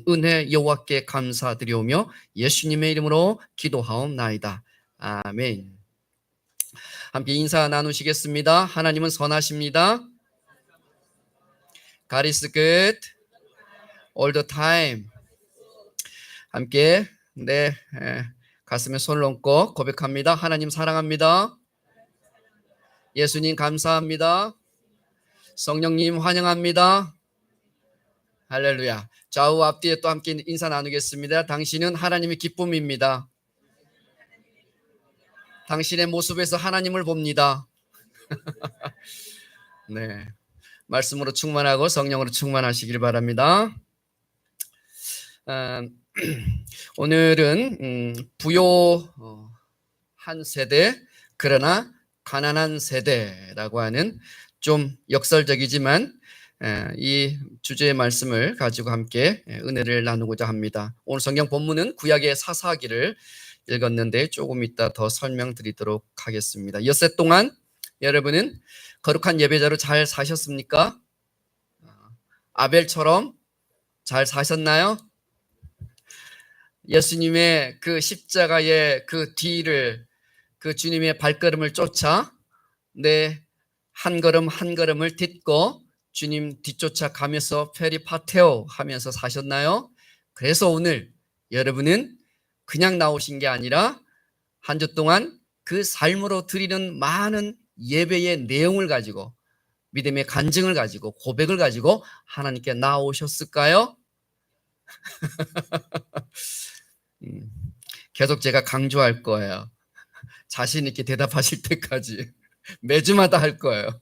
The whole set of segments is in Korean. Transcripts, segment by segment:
은혜 여호와께 감사드리오며 예수님의 이름으로 기도하옵나이다. 아멘. 함께 인사 나누시겠습니다. 하나님은 선하십니다. God is good all the time. 함께 가슴에 손을 얹고 고백합니다. 하나님 사랑합니다. 예수님 감사합니다. 성령님 환영합니다. 할렐루야. 좌우 앞뒤에 또 함께 인사 나누겠습니다. 당신은 하나님의 기쁨입니다. 당신의 모습에서 하나님을 봅니다. 네, 말씀으로 충만하고 성령으로 충만하시길 바랍니다. 오늘은 부요한 세대, 그러나 가난한 세대라고 하는 좀 역설적이지만 이 주제의 말씀을 가지고 함께 은혜를 나누고자 합니다. 오늘 성경 본문은 구약의 사사기를 읽었는데 조금 이따 더 설명드리도록 하겠습니다. 엿새 동안 여러분은 거룩한 예배자로 잘 사셨습니까? 아벨처럼 잘 사셨나요? 예수님의 그 십자가의 그 뒤를, 그 주님의 발걸음을 쫓아 한 걸음 한 걸음을 딛고 주님 뒤쫓아 가면서 페리파테오 하면서 사셨나요? 그래서 오늘 여러분은 그냥 나오신 게 아니라 한 주 동안 그 삶으로 드리는 많은 예배의 내용을 가지고, 믿음의 간증을 가지고, 고백을 가지고 하나님께 나오셨을까요? 계속 제가 강조할 거예요. 자신 있게 대답하실 때까지 매주마다 할 거예요.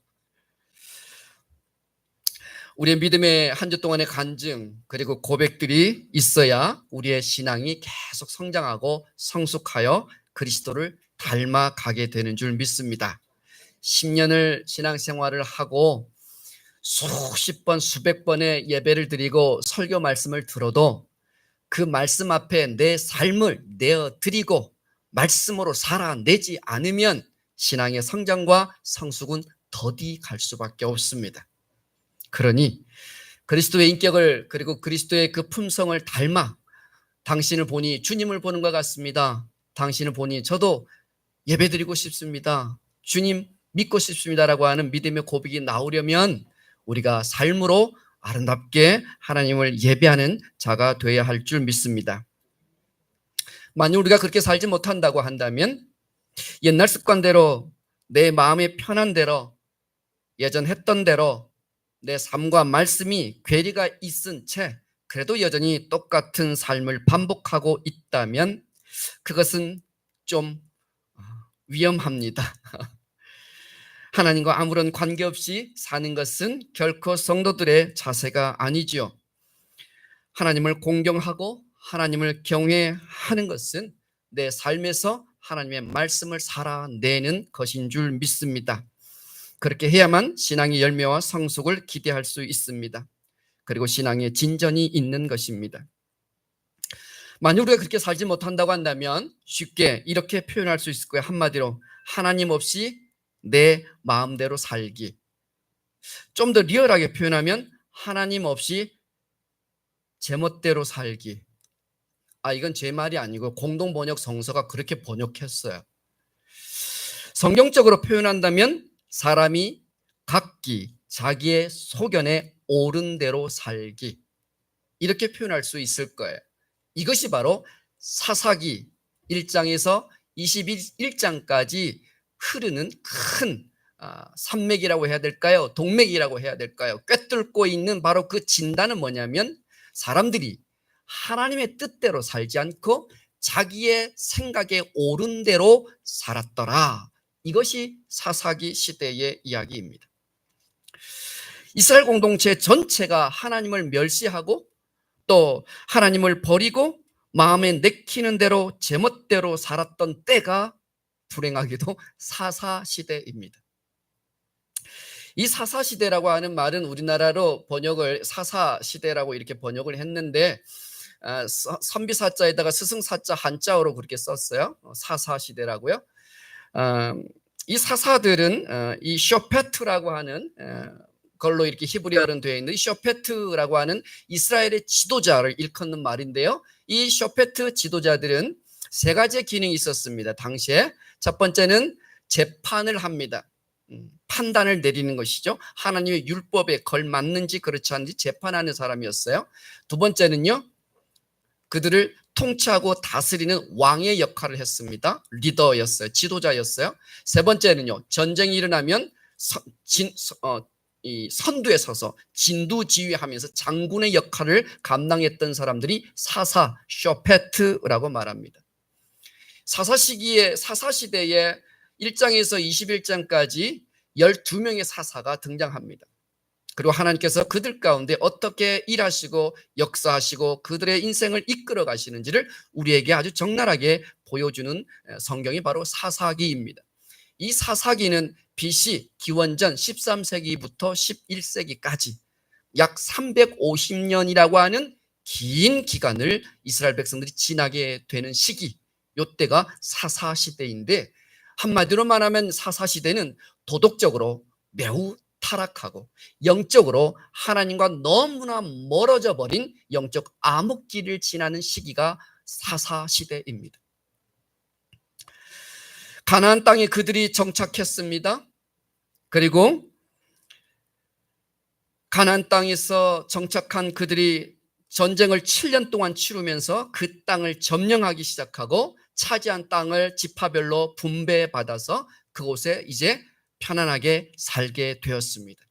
우리의 믿음의 한 주 동안의 간증 그리고 고백들이 있어야 우리의 신앙이 계속 성장하고 성숙하여 그리스도를 닮아가게 되는 줄 믿습니다. 10년을 신앙생활을 하고 수십 번 수백 번의 예배를 드리고 설교 말씀을 들어도 그 말씀 앞에 내 삶을 내어드리고 말씀으로 살아내지 않으면 신앙의 성장과 성숙은 더디 갈 수밖에 없습니다. 그러니 그리스도의 인격을, 그리고 그리스도의 그 품성을 닮아 당신을 보니 주님을 보는 것 같습니다. 당신을 보니 저도 예배드리고 싶습니다. 주님 믿고 싶습니다라고 하는 믿음의 고백이 나오려면 우리가 삶으로 아름답게 하나님을 예배하는 자가 되어야 할 줄 믿습니다. 만약 우리가 그렇게 살지 못한다고 한다면 옛날 습관대로, 내 마음의 편한 대로, 예전 했던 대로 내 삶과 말씀이 괴리가 있은 채 그래도 여전히 똑같은 삶을 반복하고 있다면 그것은 좀 위험합니다. 하나님과 아무런 관계없이 사는 것은 결코 성도들의 자세가 아니지요. 하나님을 공경하고 하나님을 경외하는 것은 내 삶에서 하나님의 말씀을 살아내는 것인 줄 믿습니다. 그렇게 해야만 신앙의 열매와 성숙을 기대할 수 있습니다. 그리고 신앙의 진전이 있는 것입니다. 만약 우리가 그렇게 살지 못한다고 한다면 쉽게 이렇게 표현할 수 있을 거예요. 한마디로 하나님 없이 내 마음대로 살기. 좀 더 리얼하게 표현하면 하나님 없이 제멋대로 살기. 이건 제 말이 아니고 공동번역 성서가 그렇게 번역했어요. 성경적으로 표현한다면 사람이 각기 자기의 소견에 옳은 대로 살기, 이렇게 표현할 수 있을 거예요. 이것이 바로 사사기 1장에서 21장까지 흐르는 큰 산맥이라고 해야 될까요? 동맥이라고 해야 될까요? 꿰뚫고 있는 바로 그 진단은 뭐냐면 사람들이 하나님의 뜻대로 살지 않고 자기의 생각에 옳은 대로 살았더라. 이것이 사사기 시대의 이야기입니다. 이스라엘 공동체 전체가 하나님을 멸시하고 또 하나님을 버리고 마음에 내키는 대로 제멋대로 살았던 때가 불행하게도 사사시대입니다. 이 사사시대라고 하는 말은 우리나라로 번역을 사사시대라고 이렇게 번역을 했는데 선비사자에다가 스승사자 한자어로 그렇게 썼어요. 사사시대라고요. 이 사사들은 이 쇼페트라고 하는 걸로 이렇게 히브리어는 되어 있는 쇼페트라고 하는 이스라엘의 지도자를 일컫는 말인데요. 이 쇼페트 지도자들은 세 가지의 기능이 있었습니다. 당시에 첫 번째는 재판을 합니다. 판단을 내리는 것이죠. 하나님의 율법에 걸맞는지 그렇지 않은지 재판하는 사람이었어요. 두 번째는요, 그들을 통치하고 다스리는 왕의 역할을 했습니다. 리더였어요. 지도자였어요. 세 번째는요, 전쟁이 일어나면 이 선두에 서서 진두지휘하면서 장군의 역할을 감당했던 사람들이 사사, 쇼페트라고 말합니다. 사사시대에 1장에서 21장까지 12명의 사사가 등장합니다. 그리고 하나님께서 그들 가운데 어떻게 일하시고 역사하시고 그들의 인생을 이끌어 가시는지를 우리에게 아주 적나라하게 보여주는 성경이 바로 사사기입니다. 이 사사기는 BC 기원전 13세기부터 11세기까지 약 350년이라고 하는 긴 기간을 이스라엘 백성들이 지나게 되는 시기, 이때가 사사시대인데, 한마디로 말하면 사사시대는 도덕적으로 매우 타락하고 영적으로 하나님과 너무나 멀어져 버린 영적 암흑기를 지나는 시기가 사사시대입니다. 가나안 땅에 그들이 정착했습니다. 그리고 가나안 땅에서 정착한 그들이 전쟁을 7년 동안 치르면서 그 땅을 점령하기 시작하고 차지한 땅을 지파별로 분배받아서 그곳에 이제 편안하게 살게 되었습니다.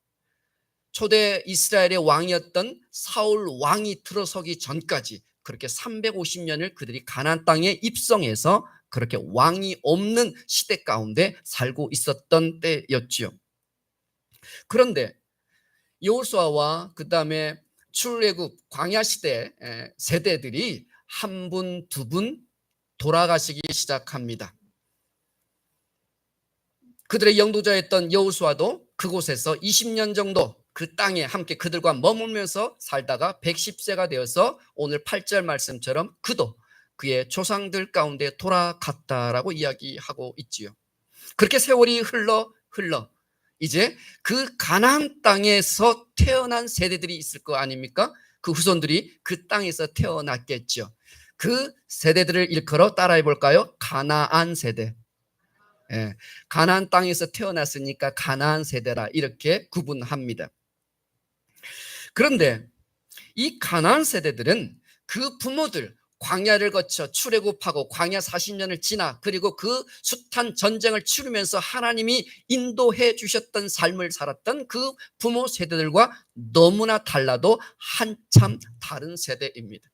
초대 이스라엘의 왕이었던 사울 왕이 들어서기 전까지 그렇게 350년을 그들이 가나안 땅에 입성해서 그렇게 왕이 없는 시대 가운데 살고 있었던 때였지요. 그런데 여호수아와 그 다음에 출애굽 광야 시대 세대들이 한 분, 두 분 돌아가시기 시작합니다. 그들의 영도자였던 여호수아도 그곳에서 20년 정도 그 땅에 함께 그들과 머물면서 살다가 110세가 되어서 오늘 8절 말씀처럼 그도 그의 조상들 가운데 돌아갔다라고 이야기하고 있지요. 그렇게 세월이 흘러 이제 그 가나안 땅에서 태어난 세대들이 있을 거 아닙니까? 그 후손들이 그 땅에서 태어났겠죠. 그 세대들을 일컬어 따라해 볼까요? 가나안 세대. 예, 가나안 땅에서 태어났으니까 가나안 세대라 이렇게 구분합니다. 그런데 이 가나안 세대들은 그 부모들 광야를 거쳐 출애굽하고 광야 40년을 지나 그리고 그 숱한 전쟁을 치르면서 하나님이 인도해 주셨던 삶을 살았던 그 부모 세대들과 너무나 달라도 한참 다른 세대입니다.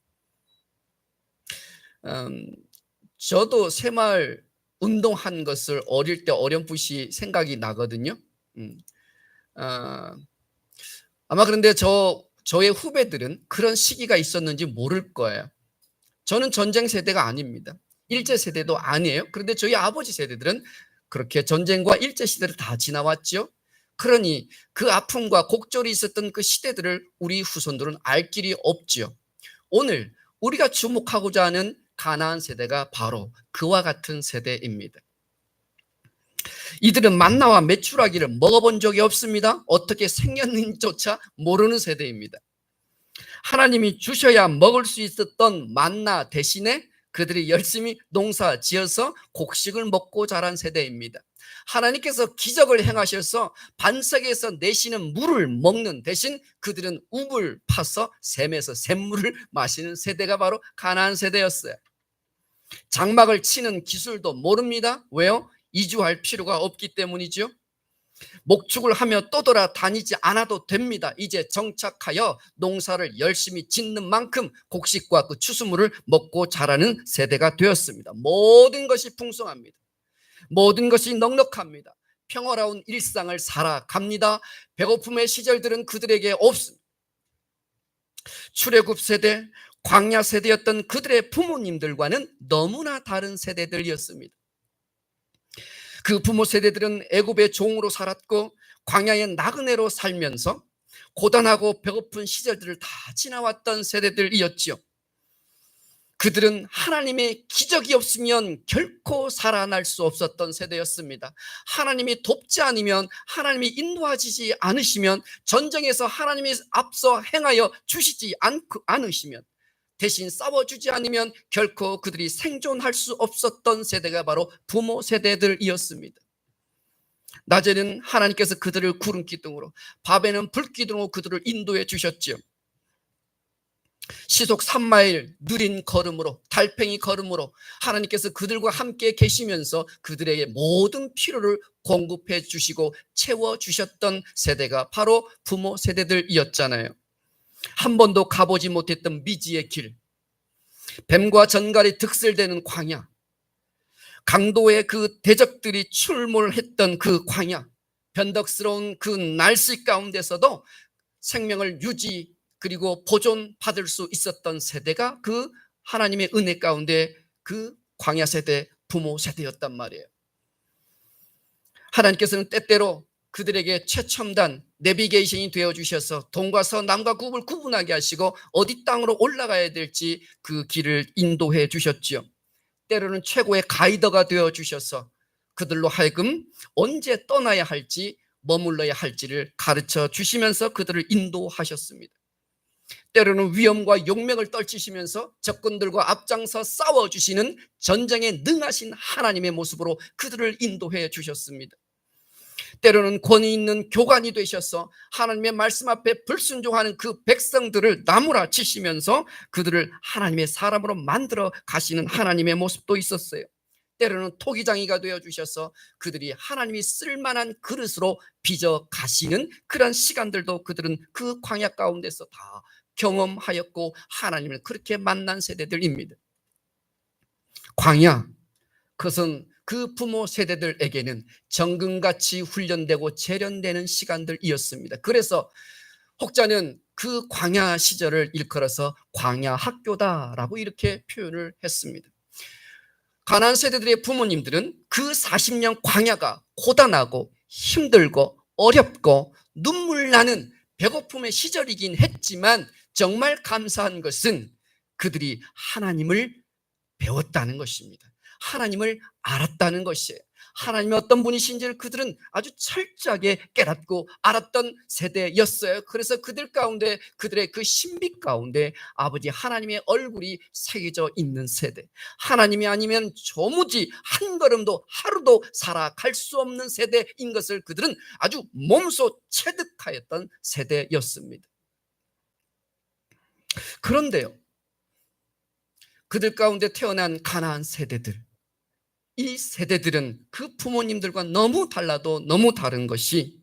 저도 새마을 운동한 것을 어릴 때 어렴풋이 생각이 나거든요. 아마 그런데 저의 후배들은 그런 시기가 있었는지 모를 거예요. 저는 전쟁 세대가 아닙니다. 일제 세대도 아니에요. 그런데 저희 아버지 세대들은 그렇게 전쟁과 일제 시대를 다 지나왔죠. 그러니 그 아픔과 곡절이 있었던 그 시대들을 우리 후손들은 알 길이 없지요. 오늘 우리가 주목하고자 하는 가나안 세대가 바로 그와 같은 세대입니다. 이들은 만나와 메추라기를 먹어본 적이 없습니다. 어떻게 생겼는지조차 모르는 세대입니다. 하나님이 주셔야 먹을 수 있었던 만나 대신에 그들이 열심히 농사 지어서 곡식을 먹고 자란 세대입니다. 하나님께서 기적을 행하셔서 반석에서 내시는 물을 먹는 대신 그들은 우물 파서 샘에서 샘물을 마시는 세대가 바로 가나안 세대였어요. 장막을 치는 기술도 모릅니다. 왜요? 이주할 필요가 없기 때문이죠. 목축을 하며 떠돌아다니지 않아도 됩니다. 이제 정착하여 농사를 열심히 짓는 만큼 곡식과 그 추수물을 먹고 자라는 세대가 되었습니다. 모든 것이 풍성합니다. 모든 것이 넉넉합니다. 평화로운 일상을 살아갑니다. 배고픔의 시절들은 그들에게 없습니다. 출애굽 세대, 광야 세대였던 그들의 부모님들과는 너무나 다른 세대들이었습니다. 그 부모 세대들은 애굽의 종으로 살았고 광야의 나그네로 살면서 고단하고 배고픈 시절들을 다 지나왔던 세대들이었지요. 그들은 하나님의 기적이 없으면 결코 살아날 수 없었던 세대였습니다. 하나님이 돕지 않으면, 하나님이 인도하시지 않으시면, 전쟁에서 하나님이 앞서 행하여 주시지 않으시면, 대신 싸워주지 않으면 결코 그들이 생존할 수 없었던 세대가 바로 부모 세대들이었습니다. 낮에는 하나님께서 그들을 구름 기둥으로, 밤에는 불 기둥으로 그들을 인도해 주셨지요. 시속 3마일 느린 걸음으로, 달팽이 걸음으로 하나님께서 그들과 함께 계시면서 그들에게 모든 필요를 공급해 주시고 채워 주셨던 세대가 바로 부모 세대들이었잖아요. 한 번도 가보지 못했던 미지의 길, 뱀과 전갈이 득실되는 광야, 강도의 그 대적들이 출몰했던 그 광야, 변덕스러운 그 날씨 가운데서도 생명을 유지 그리고 보존받을 수 있었던 세대가 그 하나님의 은혜 가운데 그 광야 세대, 부모 세대였단 말이에요. 하나님께서는 때때로 그들에게 최첨단 내비게이션이 되어주셔서 동과 서, 남과 북을 구분하게 하시고 어디 땅으로 올라가야 될지 그 길을 인도해 주셨지요. 때로는 최고의 가이더가 되어주셔서 그들로 하여금 언제 떠나야 할지, 머물러야 할지를 가르쳐 주시면서 그들을 인도하셨습니다. 때로는 위험과 용맹을 떨치시면서 적군들과 앞장서 싸워주시는 전쟁에 능하신 하나님의 모습으로 그들을 인도해 주셨습니다. 때로는 권위 있는 교관이 되셔서 하나님의 말씀 앞에 불순종하는 그 백성들을 나무라 치시면서 그들을 하나님의 사람으로 만들어 가시는 하나님의 모습도 있었어요. 때로는 토기장이가 되어주셔서 그들이 하나님이 쓸만한 그릇으로 빚어 가시는 그런 시간들도 그들은 그 광야 가운데서 다 경험하였고 하나님을 그렇게 만난 세대들입니다. 광야, 그것은 그 부모 세대들에게는 정금같이 훈련되고 재련되는 시간들이었습니다. 그래서 혹자는 그 광야 시절을 일컬어서 광야 학교다라고 이렇게 표현을 했습니다. 가나안 세대들의 부모님들은 그 40년 광야가 고단하고 힘들고 어렵고 눈물 나는 배고픔의 시절이긴 했지만 정말 감사한 것은 그들이 하나님을 배웠다는 것입니다. 하나님을 알았다는 것이에요. 하나님이 어떤 분이신지를 그들은 아주 철저하게 깨닫고 알았던 세대였어요. 그래서 그들 가운데, 그들의 그 신비 가운데 아버지 하나님의 얼굴이 새겨져 있는 세대, 하나님이 아니면 도무지 한 걸음도 하루도 살아갈 수 없는 세대인 것을 그들은 아주 몸소 체득하였던 세대였습니다. 그런데요, 그들 가운데 태어난 가나안 세대들, 이 세대들은 그 부모님들과 너무 달라도 너무 다른 것이,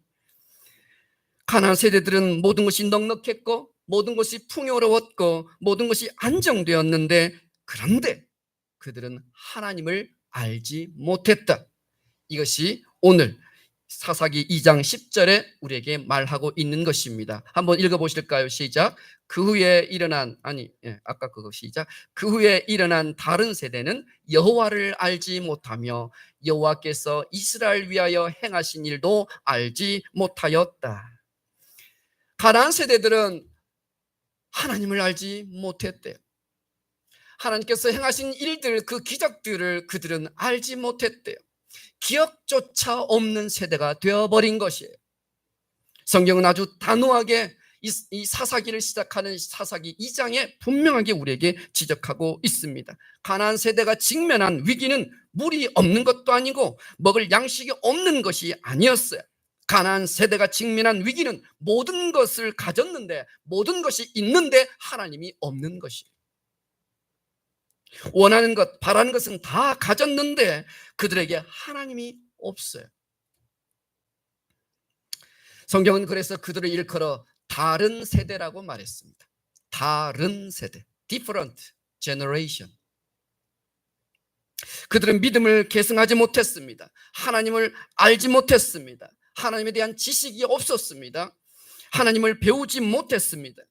가나안 세대들은 모든 것이 넉넉했고 모든 것이 풍요로웠고 모든 것이 안정되었는데, 그런데 그들은 하나님을 알지 못했다. 이것이 오늘 사사기 2장 10절에 우리에게 말하고 있는 것입니다. 한번 읽어보실까요? 시작. 그 후에 일어난, 아까 그거 시작. 그 후에 일어난 다른 세대는 여호와를 알지 못하며 여호와께서 이스라엘 위하여 행하신 일도 알지 못하였다. 가나안 세대들은 하나님을 알지 못했대요. 하나님께서 행하신 일들, 그 기적들을 그들은 알지 못했대요. 기억조차 없는 세대가 되어버린 것이에요. 성경은 아주 단호하게 이 사사기를 시작하는 사사기 2장에 분명하게 우리에게 지적하고 있습니다. 가나안 세대가 직면한 위기는 물이 없는 것도 아니고 먹을 양식이 없는 것이 아니었어요. 가나안 세대가 직면한 위기는 모든 것을 가졌는데, 모든 것이 있는데 하나님이 없는 것이에요. 원하는 것, 바라는 것은 다 가졌는데 그들에게 하나님이 없어요. 성경은 그래서 그들을 일컬어 다른 세대라고 말했습니다. 다른 세대, different generation. 그들은 믿음을 계승하지 못했습니다. 하나님을 알지 못했습니다. 하나님에 대한 지식이 없었습니다. 하나님을 배우지 못했습니다.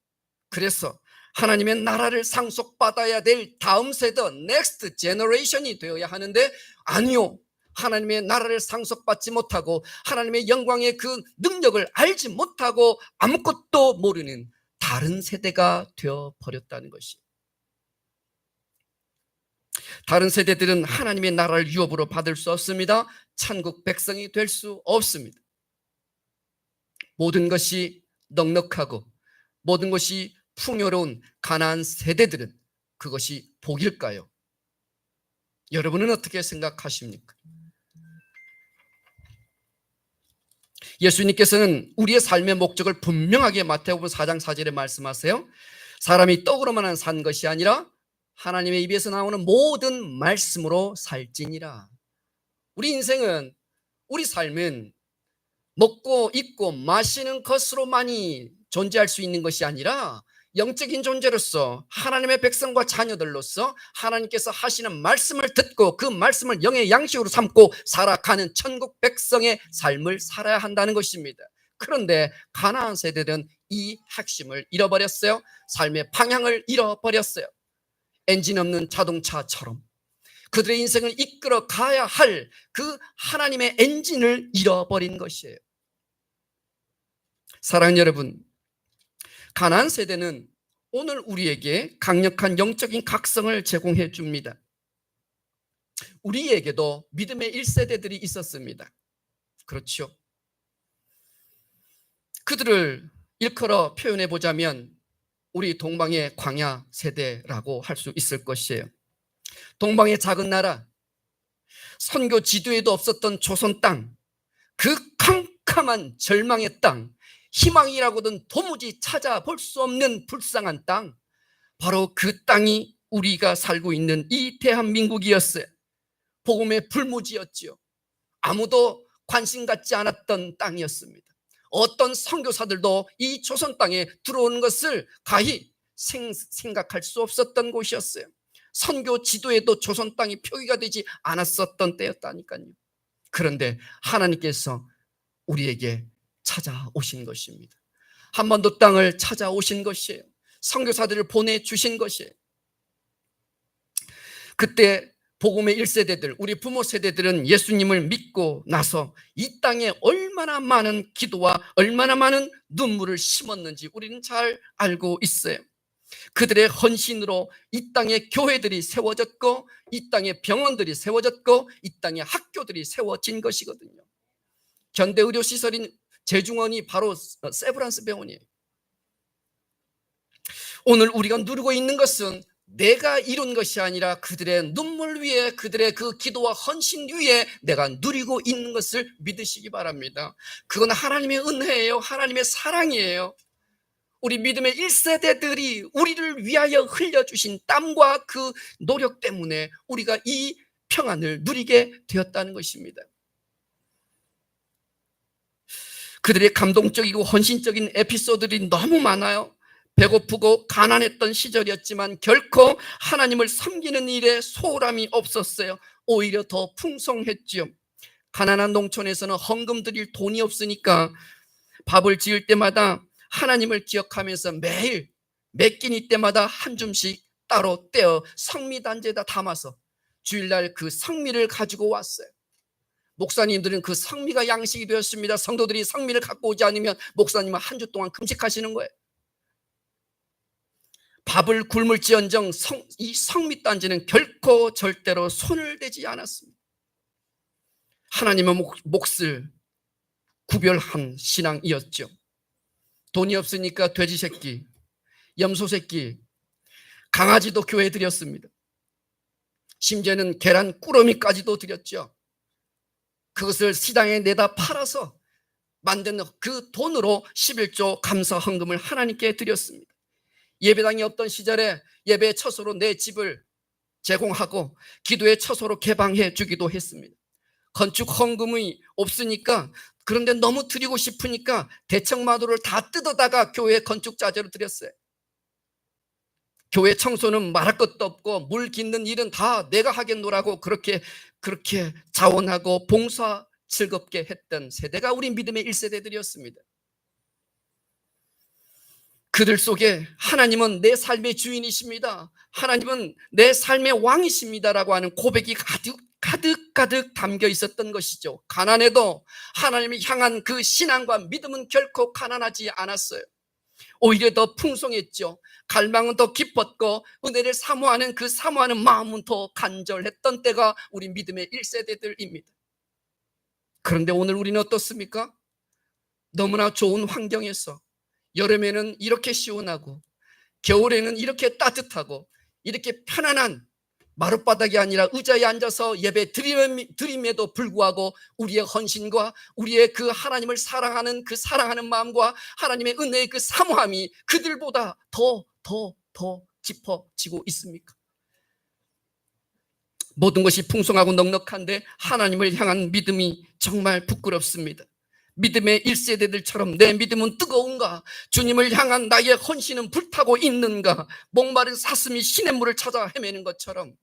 그래서 하나님의 나라를 상속받아야 될 다음 세대, next generation이 되어야 하는데, 아니요, 하나님의 나라를 상속받지 못하고 하나님의 영광의 그 능력을 알지 못하고 아무것도 모르는 다른 세대가 되어버렸다는 것이. 다른 세대들은 하나님의 나라를 유업으로 받을 수 없습니다. 천국 백성이 될 수 없습니다. 모든 것이 넉넉하고 모든 것이 풍요로운 가나안 세대들은 그것이 복일까요? 여러분은 어떻게 생각하십니까? 예수님께서는 우리의 삶의 목적을 분명하게 마태복음 4장 4절에 말씀하세요. 사람이 떡으로만 산 것이 아니라 하나님의 입에서 나오는 모든 말씀으로 살지니라. 우리 인생은, 우리 삶은 먹고 입고 마시는 것으로만이 존재할 수 있는 것이 아니라 영적인 존재로서 하나님의 백성과 자녀들로서 하나님께서 하시는 말씀을 듣고 그 말씀을 영의 양식으로 삼고 살아가는 천국 백성의 삶을 살아야 한다는 것입니다. 그런데 가나안 세대는 이 핵심을 잃어버렸어요. 삶의 방향을 잃어버렸어요. 엔진 없는 자동차처럼 그들의 인생을 이끌어 가야 할 그 하나님의 엔진을 잃어버린 것이에요. 사랑하는 여러분, 가나안 세대는 오늘 우리에게 강력한 영적인 각성을 제공해 줍니다. 우리에게도 믿음의 1세대들이 있었습니다. 그렇죠? 그들을 일컬어 표현해 보자면 우리 동방의 광야 세대라고 할 수 있을 것이에요. 동방의 작은 나라, 선교 지도에도 없었던 조선 땅, 그 캄캄한 절망의 땅, 희망이라고는 도무지 찾아볼 수 없는 불쌍한 땅, 바로 그 땅이 우리가 살고 있는 이 대한민국이었어요. 복음의 불모지였지요. 아무도 관심 갖지 않았던 땅이었습니다. 어떤 선교사들도 이 조선 땅에 들어오는 것을 가히 생각할 수 없었던 곳이었어요. 선교 지도에도 조선 땅이 표기가 되지 않았었던 때였다니까요. 그런데 하나님께서 우리에게 찾아오신 것입니다. 한반도 땅을 찾아오신 것이에요. 선교사들을 보내주신 것이에요. 그때 복음의 1세대들, 우리 부모 세대들은 예수님을 믿고 나서 이 땅에 얼마나 많은 기도와 얼마나 많은 눈물을 심었는지 우리는 잘 알고 있어요. 그들의 헌신으로 이 땅에 교회들이 세워졌고 이 땅에 병원들이 세워졌고 이 땅에 학교들이 세워진 것이거든요. 현대의료시설인 제중원이 바로 세브란스 병원이에요. 오늘 우리가 누리고 있는 것은 내가 이룬 것이 아니라 그들의 눈물 위에, 그들의 그 기도와 헌신 위에 내가 누리고 있는 것을 믿으시기 바랍니다. 그건 하나님의 은혜예요. 하나님의 사랑이에요. 우리 믿음의 1세대들이 우리를 위하여 흘려주신 땀과 그 노력 때문에 우리가 이 평안을 누리게 되었다는 것입니다. 그들의 감동적이고 헌신적인 에피소드들이 너무 많아요. 배고프고 가난했던 시절이었지만 결코 하나님을 섬기는 일에 소홀함이 없었어요. 오히려 더 풍성했지요. 가난한 농촌에서는 헌금 드릴 돈이 없으니까 밥을 지을 때마다 하나님을 기억하면서 매일 매 끼니 때마다 한 줌씩 따로 떼어 성미단지에다 담아서 주일날 그 성미를 가지고 왔어요. 목사님들은 그 성미가 양식이 되었습니다. 성도들이 성미를 갖고 오지 않으면 목사님은 한 주 동안 금식하시는 거예요. 밥을 굶을지언정 이 성미단지는 결코 절대로 손을 대지 않았습니다. 하나님의 몫을 구별한 신앙이었죠. 돈이 없으니까 돼지 새끼, 염소 새끼, 강아지도 교회에 드렸습니다. 심지어는 계란 꾸러미까지도 드렸죠. 그것을 시장에 내다 팔아서 만든 그 돈으로 11조 감사 헌금을 하나님께 드렸습니다. 예배당이 없던 시절에 예배의 처소로 내 집을 제공하고 기도의 처소로 개방해 주기도 했습니다. 건축 헌금이 없으니까, 그런데 너무 드리고 싶으니까 대청마루를 다 뜯어다가 교회 건축 자재로 드렸어요. 교회 청소는 말할 것도 없고 물 깃는 일은 다 내가 하겠노라고 그렇게 자원하고 봉사 즐겁게 했던 세대가 우리 믿음의 1세대들이었습니다. 그들 속에 하나님은 내 삶의 주인이십니다, 하나님은 내 삶의 왕이십니다라고 하는 고백이 가득 담겨 있었던 것이죠. 가난해도 하나님을 향한 그 신앙과 믿음은 결코 가난하지 않았어요. 오히려 더 풍성했죠. 갈망은 더 깊었고 은혜를 사모하는 그 사모하는 마음은 더 간절했던 때가 우리 믿음의 1세대들입니다. 그런데 오늘 우리는 어떻습니까? 너무나 좋은 환경에서 여름에는 이렇게 시원하고 겨울에는 이렇게 따뜻하고 이렇게 편안한 마룻바닥이 아니라 의자에 앉아서 예배 드림에도 불구하고 우리의 헌신과 우리의 그 하나님을 사랑하는 그 사랑하는 마음과 하나님의 은혜의 그 사모함이 그들보다 더 깊어지고 있습니까? 모든 것이 풍성하고 넉넉한데 하나님을 향한 믿음이 정말 부끄럽습니다. 믿음의 1세대들처럼 내 믿음은 뜨거운가? 주님을 향한 나의 헌신은 불타고 있는가? 목마른 사슴이 시냇물을 찾아 헤매는 것처럼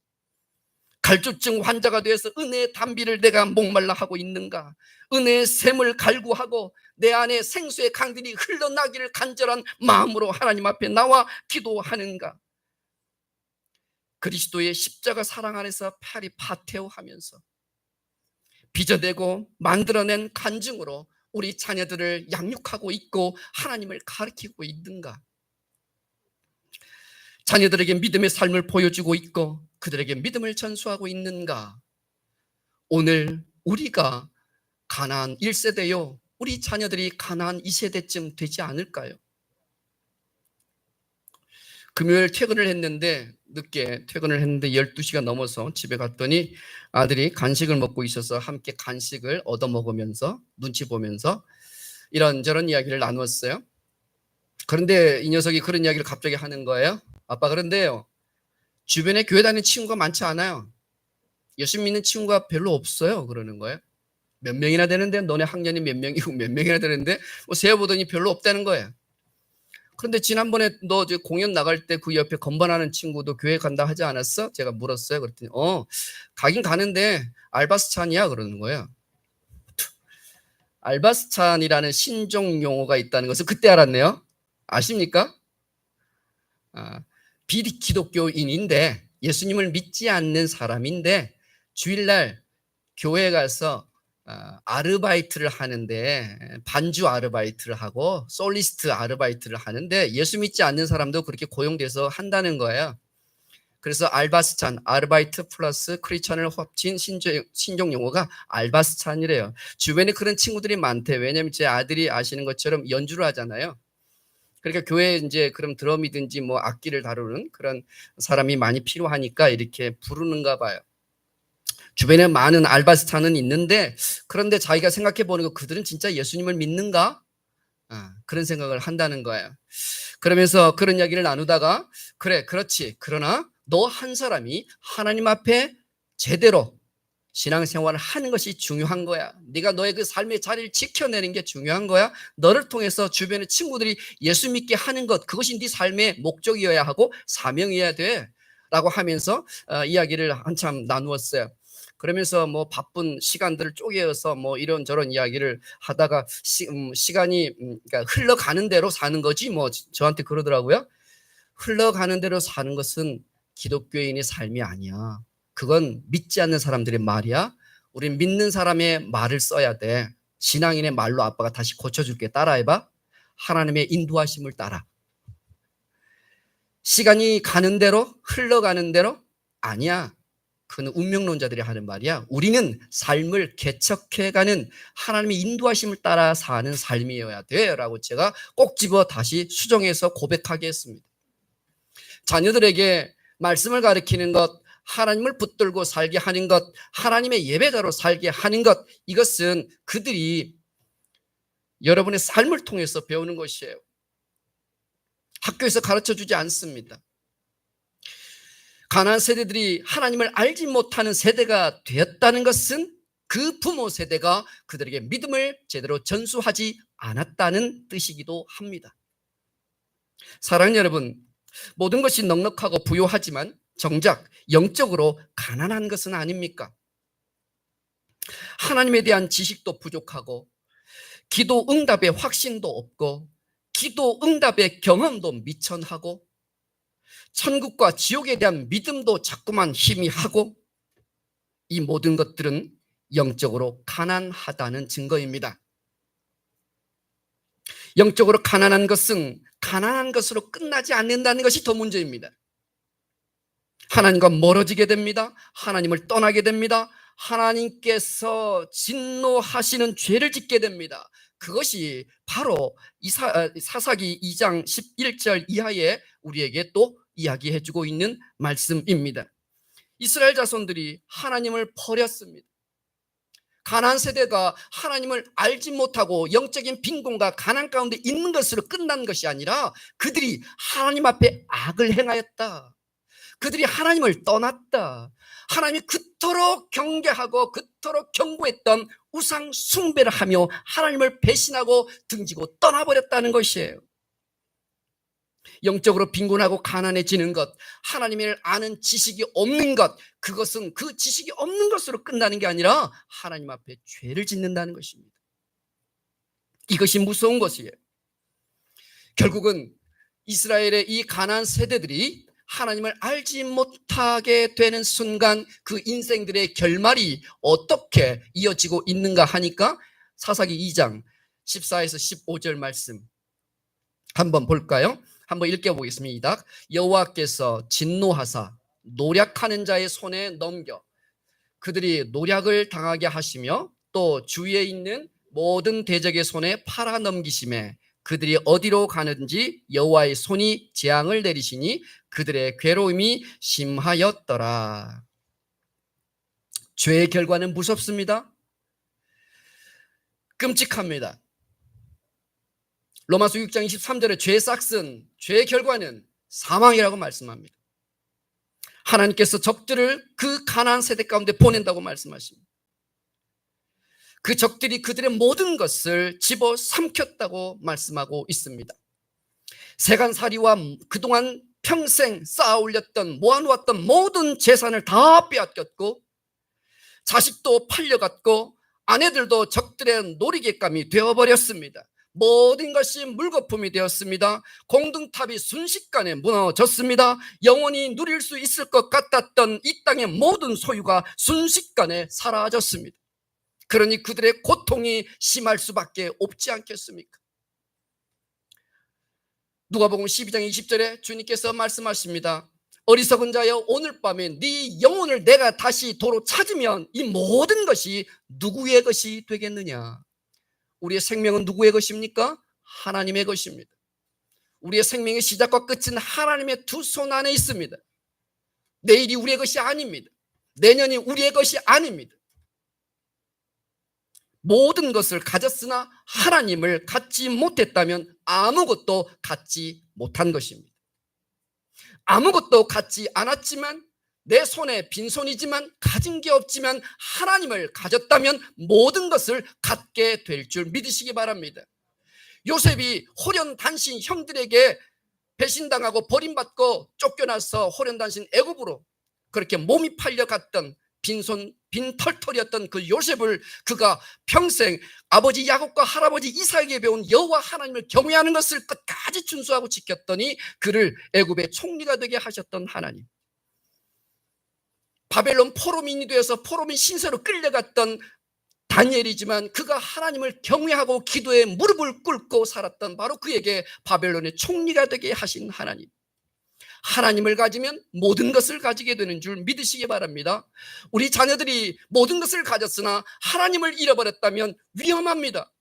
갈증증 환자가 되어서 은혜의 단비를 내가 목말라 하고 있는가? 은혜의 샘을 갈구하고 내 안에 생수의 강들이 흘러나기를 간절한 마음으로 하나님 앞에 나와 기도하는가? 그리스도의 십자가 사랑 안에서 파리파테오하면서 빚어내고 만들어낸 간증으로 우리 자녀들을 양육하고 있고 하나님을 가르치고 있는가? 자녀들에게 믿음의 삶을 보여주고 있고 그들에게 믿음을 전수하고 있는가? 오늘 우리가 가나안 1세대요, 우리 자녀들이 가나안 2세대쯤 되지 않을까요? 금요일 퇴근을 했는데 늦게 퇴근을 했는데 12시가 넘어서 집에 갔더니 아들이 간식을 먹고 있어서 함께 간식을 얻어 먹으면서 눈치 보면서 이런저런 이야기를 나누었어요. 그런데 이 녀석이 그런 이야기를 갑자기 하는 거예요. 아빠, 그런데요, 주변에 교회 다니는 친구가 많지 않아요. 예수 믿는 친구가 별로 없어요. 그러는 거예요. 몇 명이나 되는데, 너네 학년이 몇 명이고 몇 명이나 되는데 뭐 세어보더니 별로 없다는 거예요. 그런데 지난번에 너 공연 나갈 때 그 옆에 건반하는 친구도 교회 간다 하지 않았어? 제가 물었어요. 그랬더니 가긴 가는데 알바스찬이야 그러는 거예요. 알바스찬이라는 신종 용어가 있다는 것을 그때 알았네요. 아십니까? 비기독교인인데 예수님을 믿지 않는 사람인데 주일날 교회에 가서 아르바이트를 하는데, 반주 아르바이트를 하고 솔리스트 아르바이트를 하는데 예수 믿지 않는 사람도 그렇게 고용돼서 한다는 거예요. 그래서 알바스찬, 아르바이트 플러스 크리스찬을 합친 신종 용어가 알바스찬이래요. 주변에 그런 친구들이 많대. 왜냐면 제 아들이 아시는 것처럼 연주를 하잖아요. 그러니까 교회에 이제 그럼 드럼이든지 뭐 악기를 다루는 그런 사람이 많이 필요하니까 이렇게 부르는가 봐요. 주변에 많은 알바스타는 있는데 그런데 자기가 생각해 보는 거, 그들은 진짜 예수님을 믿는가? 그런 생각을 한다는 거예요. 그러면서 그런 이야기를 나누다가 그래, 그렇지. 그러나 너 한 사람이 하나님 앞에 제대로 신앙생활을 하는 것이 중요한 거야. 네가 너의 그 삶의 자리를 지켜내는 게 중요한 거야. 너를 통해서 주변의 친구들이 예수 믿게 하는 것, 그것이 네 삶의 목적이어야 하고 사명이어야 돼 라고 하면서 이야기를 한참 나누었어요. 그러면서 뭐 바쁜 시간들을 쪼개어서 뭐 이런저런 이야기를 하다가 시간이 그러니까 흘러가는 대로 사는 거지 뭐 저한테 그러더라고요. 흘러가는 대로 사는 것은 기독교인의 삶이 아니야. 그건 믿지 않는 사람들의 말이야. 우린 믿는 사람의 말을 써야 돼. 신앙인의 말로 아빠가 다시 고쳐줄게. 따라해봐. 하나님의 인도하심을 따라. 시간이 가는 대로, 흘러가는 대로? 아니야. 그건 운명론자들이 하는 말이야. 우리는 삶을 개척해가는 하나님의 인도하심을 따라 사는 삶이어야 돼 라고 제가 꼭 집어 다시 수정해서 고백하게 했습니다. 자녀들에게 말씀을 가르치는 것, 하나님을 붙들고 살게 하는 것, 하나님의 예배자로 살게 하는 것, 이것은 그들이 여러분의 삶을 통해서 배우는 것이에요. 학교에서 가르쳐주지 않습니다. 가나안 세대들이 하나님을 알지 못하는 세대가 되었다는 것은 그 부모 세대가 그들에게 믿음을 제대로 전수하지 않았다는 뜻이기도 합니다. 사랑하는 여러분, 모든 것이 넉넉하고 부요하지만 정작 영적으로 가난한 것은 아닙니까? 하나님에 대한 지식도 부족하고 기도 응답의 확신도 없고 기도 응답의 경험도 미천하고 천국과 지옥에 대한 믿음도 자꾸만 희미하고, 이 모든 것들은 영적으로 가난하다는 증거입니다. 영적으로 가난한 것은 가난한 것으로 끝나지 않는다는 것이 더 문제입니다. 하나님과 멀어지게 됩니다. 하나님을 떠나게 됩니다. 하나님께서 진노하시는 죄를 짓게 됩니다. 그것이 바로 사사기 2장 11절 이하에 우리에게 또 이야기해주고 있는 말씀입니다. 이스라엘 자손들이 하나님을 버렸습니다. 가나안 세대가 하나님을 알지 못하고 영적인 빈곤과 가난 가운데 있는 것으로 끝난 것이 아니라 그들이 하나님 앞에 악을 행하였다. 그들이 하나님을 떠났다. 하나님이 그토록 경계하고 그토록 경고했던 우상 숭배를 하며 하나님을 배신하고 등지고 떠나버렸다는 것이에요. 영적으로 빈곤하고 가난해지는 것, 하나님을 아는 지식이 없는 것, 그것은 그 지식이 없는 것으로 끝나는 게 아니라 하나님 앞에 죄를 짓는다는 것입니다. 이것이 무서운 것이에요. 결국은 이스라엘의 이 가나안 세대들이 하나님을 알지 못하게 되는 순간 그 인생들의 결말이 어떻게 이어지고 있는가 하니까 사사기 2장 14에서 15절 말씀 한번 볼까요? 한번 읽어보겠습니다. 여호와께서 진노하사 노략하는 자의 손에 넘겨 그들이 노략을 당하게 하시며 또 주위에 있는 모든 대적의 손에 팔아 넘기심에 그들이 어디로 가는지 여호와의 손이 재앙을 내리시니 그들의 괴로움이 심하였더라. 죄의 결과는 무섭습니다. 끔찍합니다. 로마서 6장 23절에 죄의 싹슨, 죄의 결과는 사망이라고 말씀합니다. 하나님께서 적들을 그 가나안 세대 가운데 보낸다고 말씀하십니다. 그 적들이 그들의 모든 것을 집어삼켰다고 말씀하고 있습니다. 세간살이와 그동안 평생 쌓아 올렸던 모아놓았던 모든 재산을 다 빼앗겼고 자식도 팔려갔고 아내들도 적들의 놀이객감이 되어버렸습니다. 모든 것이 물거품이 되었습니다. 공등탑이 순식간에 무너졌습니다. 영원히 누릴 수 있을 것 같았던 이 땅의 모든 소유가 순식간에 사라졌습니다. 그러니 그들의 고통이 심할 수밖에 없지 않겠습니까? 누가복음 12장 20절에 주님께서 말씀하십니다. 어리석은 자여 오늘 밤에 네 영혼을 내가 다시 도로 찾으면 이 모든 것이 누구의 것이 되겠느냐? 우리의 생명은 누구의 것입니까? 하나님의 것입니다. 우리의 생명의 시작과 끝은 하나님의 두 손 안에 있습니다. 내일이 우리의 것이 아닙니다. 내년이 우리의 것이 아닙니다. 모든 것을 가졌으나 하나님을 갖지 못했다면 아무것도 갖지 못한 것입니다. 아무것도 갖지 않았지만 내 손에 빈손이지만 가진 게 없지만 하나님을 가졌다면 모든 것을 갖게 될 줄 믿으시기 바랍니다. 요셉이 호련단신 형들에게 배신당하고 버림받고 쫓겨나서 호련단신 애굽으로 그렇게 몸이 팔려갔던 빈털털이었던 그 요셉을 그가 평생 아버지 야곱과 할아버지 이삭에게 배운 여호와 하나님을 경외하는 것을 끝까지 준수하고 지켰더니 그를 애굽의 총리가 되게 하셨던 하나님, 바벨론 포로민이 되어서 포로민 신세로 끌려갔던 다니엘이지만 그가 하나님을 경외하고 기도에 무릎을 꿇고 살았던 바로 그에게 바벨론의 총리가 되게 하신 하나님, 하나님을 가지면 모든 것을 가지게 되는 줄 믿으시기 바랍니다. 우리 자녀들이 모든 것을 가졌으나 하나님을 잃어버렸다면 위험합니다.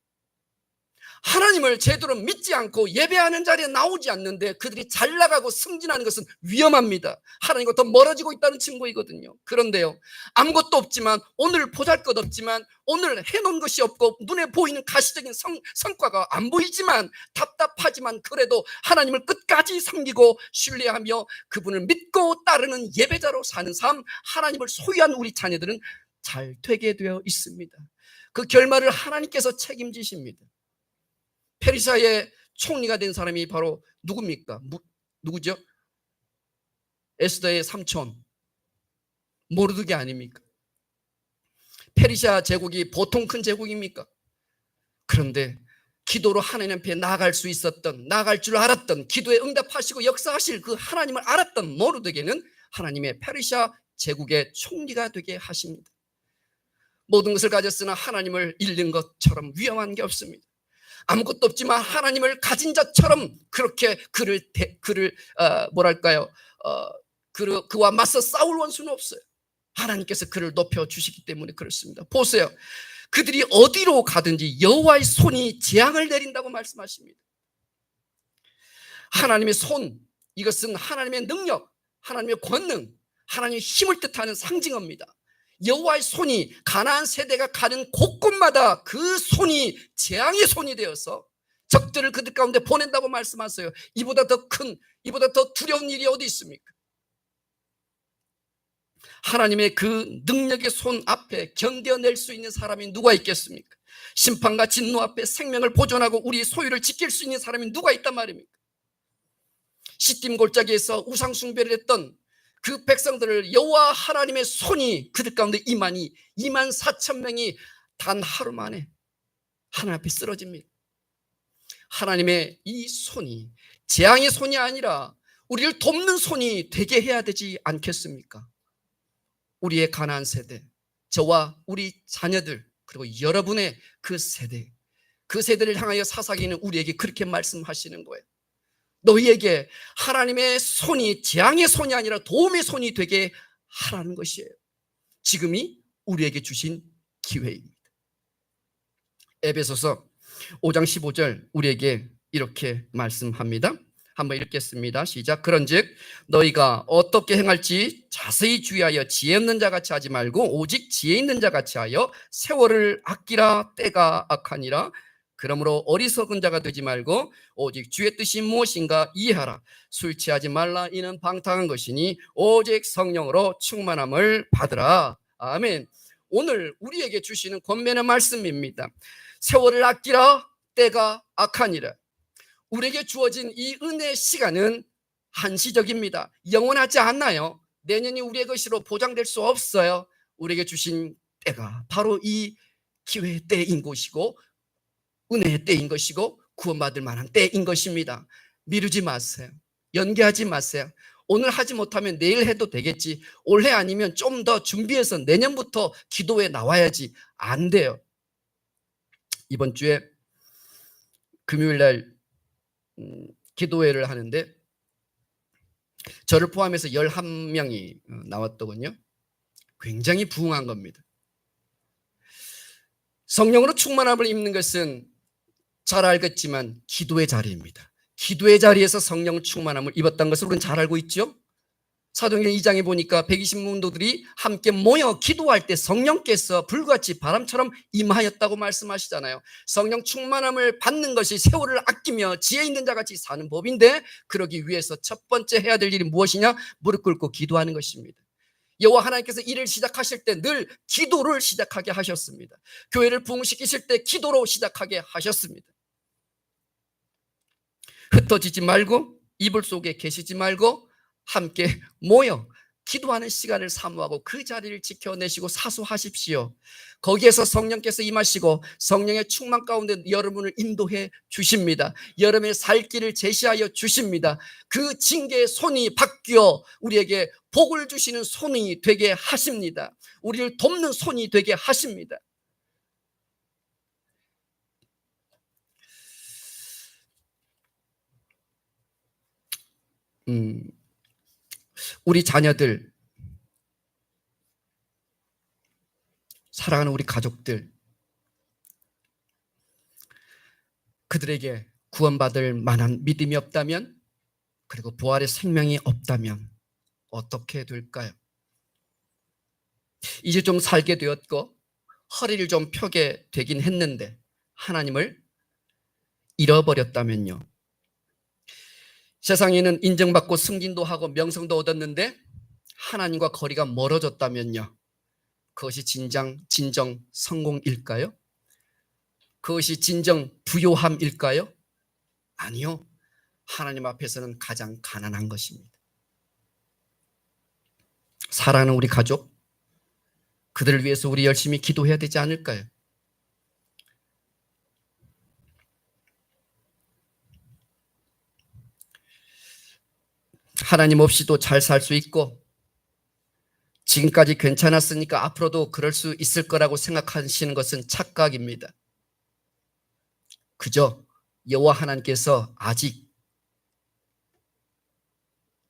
하나님을 제대로 믿지 않고 예배하는 자리에 나오지 않는데 그들이 잘 나가고 승진하는 것은 위험합니다. 하나님과 더 멀어지고 있다는 증거이거든요. 그런데요, 아무것도 없지만 오늘 보잘것없지만 오늘 해놓은 것이 없고 눈에 보이는 가시적인 성과가 안 보이지만 답답하지만 그래도 하나님을 끝까지 섬기고 신뢰하며 그분을 믿고 따르는 예배자로 사는 삶, 하나님을 소유한 우리 자녀들은 잘 되게 되어 있습니다. 그 결말을 하나님께서 책임지십니다. 페르시아의 총리가 된 사람이 바로 누굽니까? 누구죠? 에스더의 삼촌 모르드게 아닙니까? 페르시아 제국이 보통 큰 제국입니까? 그런데 기도로 하나님 앞에 나아갈 수 있었던, 나아갈 줄 알았던, 기도에 응답하시고 역사하실 그 하나님을 알았던 모르드게는 하나님의 페르시아 제국의 총리가 되게 하십니다. 모든 것을 가졌으나 하나님을 잃는 것처럼 위험한 게 없습니다. 아무것도 없지만 하나님을 가진 자처럼 그렇게 그를 뭐랄까요? 그와 맞서 싸울 원수는 없어요. 하나님께서 그를 높여주시기 때문에 그렇습니다. 보세요. 그들이 어디로 가든지 여호와의 손이 재앙을 내린다고 말씀하십니다. 하나님의 손, 이것은 하나님의 능력, 하나님의 권능, 하나님의 힘을 뜻하는 상징어입니다. 여호와의 손이 가나안 세대가 가는 곳곳마다 그 손이 재앙의 손이 되어서 적들을 그들 가운데 보낸다고 말씀하세요. 이보다 더 큰, 이보다 더 두려운 일이 어디 있습니까? 하나님의 그 능력의 손 앞에 견뎌낼 수 있는 사람이 누가 있겠습니까? 심판과 진노 앞에 생명을 보존하고 우리의 소유를 지킬 수 있는 사람이 누가 있단 말입니까? 시딤 골짜기에서 우상 숭배를 했던 그 백성들을 여호와 하나님의 손이 그들 가운데 임하니 24,000명이 단 하루 만에 하나님 앞에 쓰러집니다. 하나님의 이 손이 재앙의 손이 아니라 우리를 돕는 손이 되게 해야 되지 않겠습니까? 우리의 가나안 세대, 저와 우리 자녀들, 그리고 여러분의 그 세대를 향하여 사사기는 우리에게 그렇게 말씀하시는 거예요. 너희에게 하나님의 손이 재앙의 손이 아니라 도움의 손이 되게 하라는 것이에요. 지금이 우리에게 주신 기회입니다. 에베소서 5장 15절 우리에게 이렇게 말씀합니다. 한번 읽겠습니다. 시작. 그런즉 너희가 어떻게 행할지 자세히 주의하여 지혜 없는 자같이 하지 말고 오직 지혜 있는 자같이 하여 세월을 아끼라. 때가 악하니라. 그러므로 어리석은 자가 되지 말고 오직 주의 뜻이 무엇인가 이해하라. 술 취하지 말라. 이는 방탕한 것이니 오직 성령으로 충만함을 받으라. 아멘. 오늘 우리에게 주시는 권면의 말씀입니다. 세월을 아끼라. 때가 악하니라. 우리에게 주어진 이 은혜의 시간은 한시적입니다. 영원하지 않나요? 내년이 우리의 것으로 보장될 수 없어요. 우리에게 주신 때가 바로 이 기회의 때인 것이고 은혜의 때인 것이고 구원받을 만한 때인 것입니다. 미루지 마세요. 연기하지 마세요. 오늘 하지 못하면 내일 해도 되겠지. 올해 아니면 좀 더 준비해서 내년부터 기도에 나와야지. 안 돼요. 이번 주에 금요일 날 기도회를 하는데 저를 포함해서 11명이 나왔더군요. 굉장히 부응한 겁니다. 성령으로 충만함을 입는 것은 잘 알겠지만 기도의 자리입니다. 기도의 자리에서 성령 충만함을 입었다는 것을 우리는 잘 알고 있죠. 사도행전 2장에 보니까 120문도들이 함께 모여 기도할 때 성령께서 불같이 바람처럼 임하였다고 말씀하시잖아요. 성령 충만함을 받는 것이 세월을 아끼며 지혜 있는 자같이 사는 법인데 그러기 위해서 첫 번째 해야 될 일이 무엇이냐? 무릎 꿇고 기도하는 것입니다. 여호와 하나님께서 일을 시작하실 때 늘 기도를 시작하게 하셨습니다. 교회를 부흥시키실 때 기도로 시작하게 하셨습니다. 흩어지지 말고 이불 속에 계시지 말고 함께 모여 기도하는 시간을 사모하고 그 자리를 지켜내시고 사수하십시오. 거기에서 성령께서 임하시고 성령의 충만 가운데 여러분을 인도해 주십니다. 여러분의 살 길을 제시하여 주십니다. 그 징계의 손이 바뀌어 우리에게 복을 주시는 손이 되게 하십니다. 우리를 돕는 손이 되게 하십니다. 우리 자녀들, 사랑하는 우리 가족들, 그들에게 구원받을 만한 믿음이 없다면, 그리고 부활의 생명이 없다면 어떻게 될까요? 이제 좀 살게 되었고 허리를 좀 펴게 되긴 했는데 하나님을 잃어버렸다면요. 세상에는 인정받고 승진도 하고 명성도 얻었는데 하나님과 거리가 멀어졌다면요. 그것이 진정 성공일까요? 그것이 진정 부요함일까요? 아니요. 하나님 앞에서는 가장 가난한 것입니다. 사랑하는 우리 가족, 그들을 위해서 우리 열심히 기도해야 되지 않을까요? 하나님 없이도 잘 살 수 있고 지금까지 괜찮았으니까 앞으로도 그럴 수 있을 거라고 생각하시는 것은 착각입니다. 그저 여호와 하나님께서 아직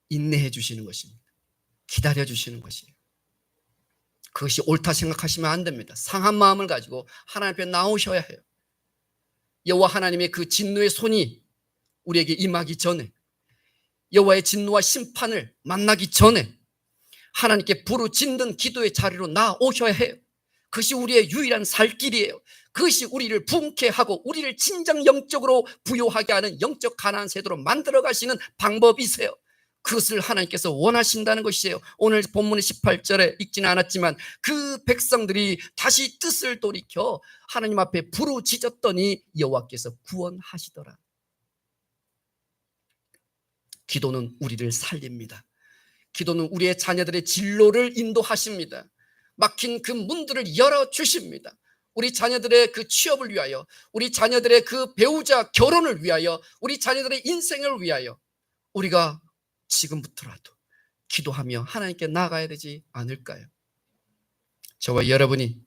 인내해 주시는 것입니다. 기다려 주시는 것이에요. 그것이 옳다 생각하시면 안 됩니다. 상한 마음을 가지고 하나님 앞에 나오셔야 해요. 여호와 하나님의 그 진노의 손이 우리에게 임하기 전에, 여호와의 진노와 심판을 만나기 전에 하나님께 부르짖는 기도의 자리로 나오셔야 해요. 그것이 우리의 유일한 살 길이에요. 그것이 우리를 부흥케 하고 우리를 진정 영적으로 부요하게 하는 영적 가나안 세대로 만들어 가시는 방법이세요. 그것을 하나님께서 원하신다는 것이에요. 오늘 본문의 18절에 읽지는 않았지만 그 백성들이 다시 뜻을 돌이켜 하나님 앞에 부르짖었더니 여호와께서 구원하시더라. 기도는 우리를 살립니다. 기도는 우리의 자녀들의 진로를 인도하십니다. 막힌 그 문들을 열어주십니다. 우리 자녀들의 그 취업을 위하여, 우리 자녀들의 그 배우자 결혼을 위하여, 우리 자녀들의 인생을 위하여 우리가 지금부터라도 기도하며 하나님께 나아가야 되지 않을까요? 저와 여러분이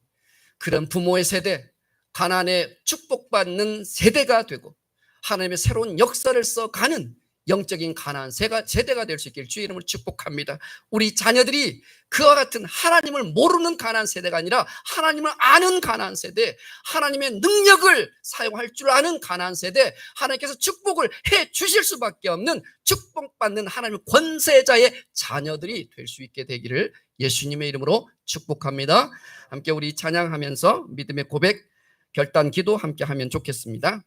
그런 부모의 세대, 가나안의 축복받는 세대가 되고 하나님의 새로운 역사를 써가는 영적인 가나안 세대가 될 수 있기를 주의 이름으로 축복합니다. 우리 자녀들이 그와 같은 하나님을 모르는 가나안 세대가 아니라 하나님을 아는 가나안 세대, 하나님의 능력을 사용할 줄 아는 가나안 세대, 하나님께서 축복을 해 주실 수밖에 없는 축복받는 하나님의 권세자의 자녀들이 될 수 있게 되기를 예수님의 이름으로 축복합니다. 함께 우리 찬양하면서 믿음의 고백, 결단 기도 함께 하면 좋겠습니다.